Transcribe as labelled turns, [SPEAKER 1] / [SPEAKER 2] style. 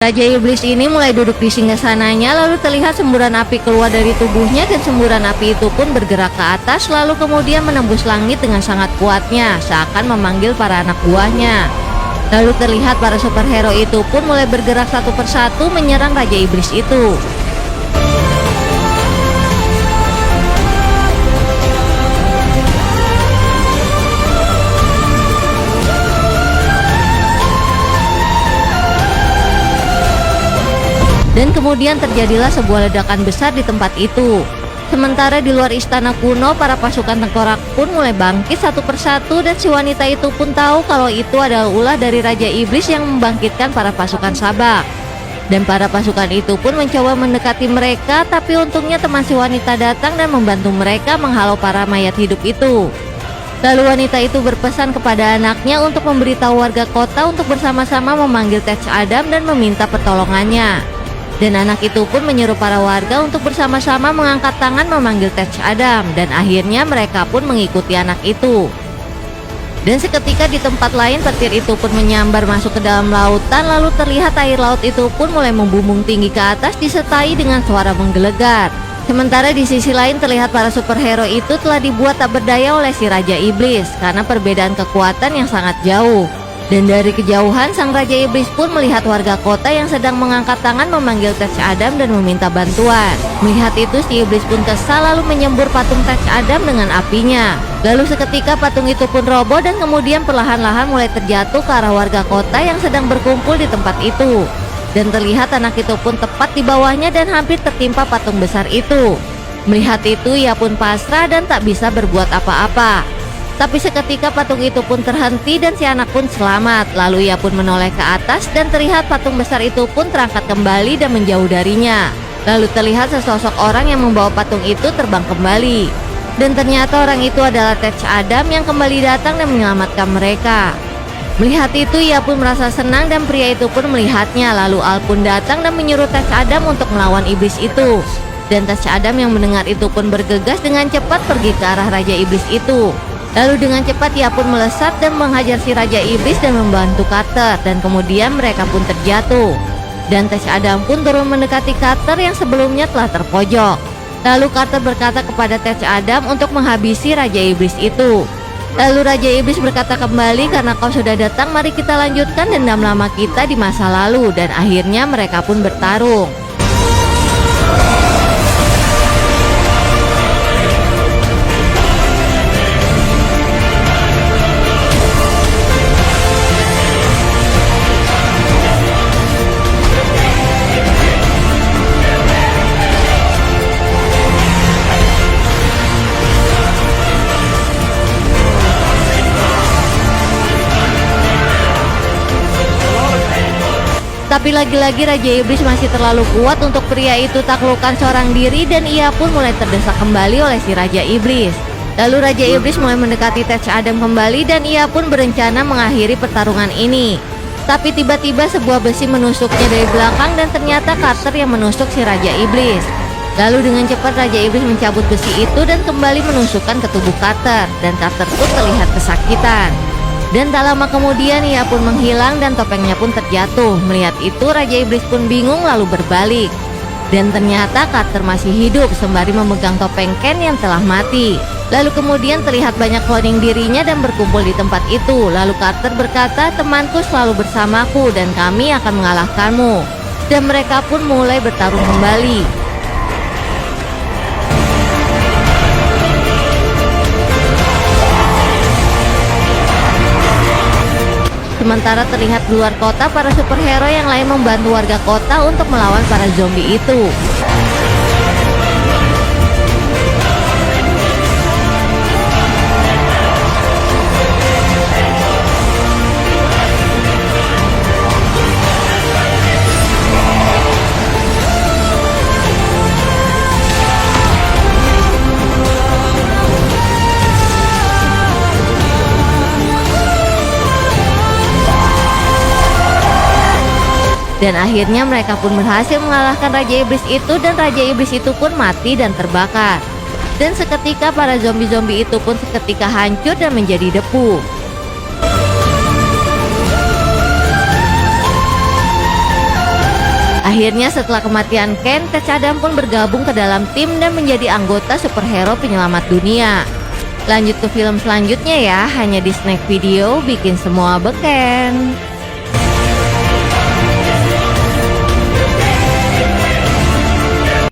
[SPEAKER 1] Raja Iblis ini mulai duduk di singgasananya, lalu terlihat semburan api keluar dari tubuhnya dan semburan api itu pun bergerak ke atas lalu kemudian menembus langit dengan sangat kuatnya, seakan memanggil para anak buahnya. Lalu terlihat para superhero itu pun mulai bergerak satu persatu menyerang Raja Iblis itu. Dan kemudian terjadilah sebuah ledakan besar di tempat itu. Sementara di luar istana kuno, para pasukan tengkorak pun mulai bangkit satu persatu dan si wanita itu pun tahu kalau itu adalah ulah dari Raja Iblis yang membangkitkan para pasukan Sabak. Dan para pasukan itu pun mencoba mendekati mereka, tapi untungnya teman si wanita datang dan membantu mereka menghalau para mayat hidup itu. Lalu wanita itu berpesan kepada anaknya untuk memberitahu warga kota untuk bersama-sama memanggil Tej Adam dan meminta pertolongannya. Dan anak itu pun menyuruh para warga untuk bersama-sama mengangkat tangan memanggil Tej Adam, dan akhirnya mereka pun mengikuti anak itu. Dan seketika di tempat lain petir itu pun menyambar masuk ke dalam lautan, lalu terlihat air laut itu pun mulai membumbung tinggi ke atas disertai dengan suara menggelegar. Sementara di sisi lain terlihat para superhero itu telah dibuat tak berdaya oleh si Raja Iblis karena perbedaan kekuatan yang sangat jauh. Dan dari kejauhan sang Raja Iblis pun melihat warga kota yang sedang mengangkat tangan memanggil Tej Adam dan meminta bantuan. Melihat itu si Iblis pun kesal lalu menyembur patung Tej Adam dengan apinya. Lalu seketika patung itu pun roboh dan kemudian perlahan-lahan mulai terjatuh ke arah warga kota yang sedang berkumpul di tempat itu. Dan terlihat anak itu pun tepat di bawahnya dan hampir tertimpa patung besar itu. Melihat itu ia pun pasrah dan tak bisa berbuat apa-apa. Tapi seketika patung itu pun terhenti dan si anak pun selamat. Lalu ia pun menoleh ke atas dan terlihat patung besar itu pun terangkat kembali dan menjauh darinya. Lalu terlihat sesosok orang yang membawa patung itu terbang kembali. Dan ternyata orang itu adalah Tej Adam yang kembali datang dan menyelamatkan mereka. Melihat itu ia pun merasa senang dan pria itu pun melihatnya. Lalu Al pun datang dan menyuruh Tej Adam untuk melawan iblis itu. Dan Tej Adam yang mendengar itu pun bergegas dengan cepat pergi ke arah Raja Iblis itu. Lalu dengan cepat ia pun melesat dan menghajar si Raja Iblis dan membantu Carter, dan kemudian mereka pun terjatuh. Dan Tej Adam pun turun mendekati Carter yang sebelumnya telah terpojok. Lalu Carter berkata kepada Tej Adam untuk menghabisi Raja Iblis itu. Lalu Raja Iblis berkata kembali, karena kau sudah datang mari kita lanjutkan dendam lama kita di masa lalu. Dan akhirnya mereka pun bertarung. Tapi lagi-lagi Raja Iblis masih terlalu kuat untuk pria itu taklukkan seorang diri dan ia pun mulai terdesak kembali oleh si Raja Iblis. Lalu Raja Iblis mulai mendekati Tej Adam kembali dan ia pun berencana mengakhiri pertarungan ini. Tapi tiba-tiba sebuah besi menusuknya dari belakang dan ternyata Carter yang menusuk si Raja Iblis. Lalu dengan cepat Raja Iblis mencabut besi itu dan kembali menusukkan ke tubuh Carter, dan Carter pun terlihat kesakitan. Dan tak lama kemudian ia pun menghilang dan topengnya pun terjatuh. Melihat itu Raja Iblis pun bingung lalu berbalik. Dan ternyata Carter masih hidup sembari memegang topeng Ken yang telah mati. Lalu kemudian terlihat banyak cloning dirinya dan berkumpul di tempat itu. Lalu Carter berkata, temanku selalu bersamaku dan kami akan mengalahkanmu. Dan mereka pun mulai bertarung kembali. Sementara terlihat di luar kota para superhero yang lain membantu warga kota untuk melawan para zombie itu. Dan akhirnya mereka pun berhasil mengalahkan Raja Iblis itu dan Raja Iblis itu pun mati dan terbakar. Dan seketika para zombie-zombie itu pun seketika hancur dan menjadi debu. Akhirnya setelah kematian Ken, Ted Saddam pun bergabung ke dalam tim dan menjadi anggota superhero penyelamat dunia. Lanjut ke film selanjutnya ya, hanya di Snack Video bikin semua beken.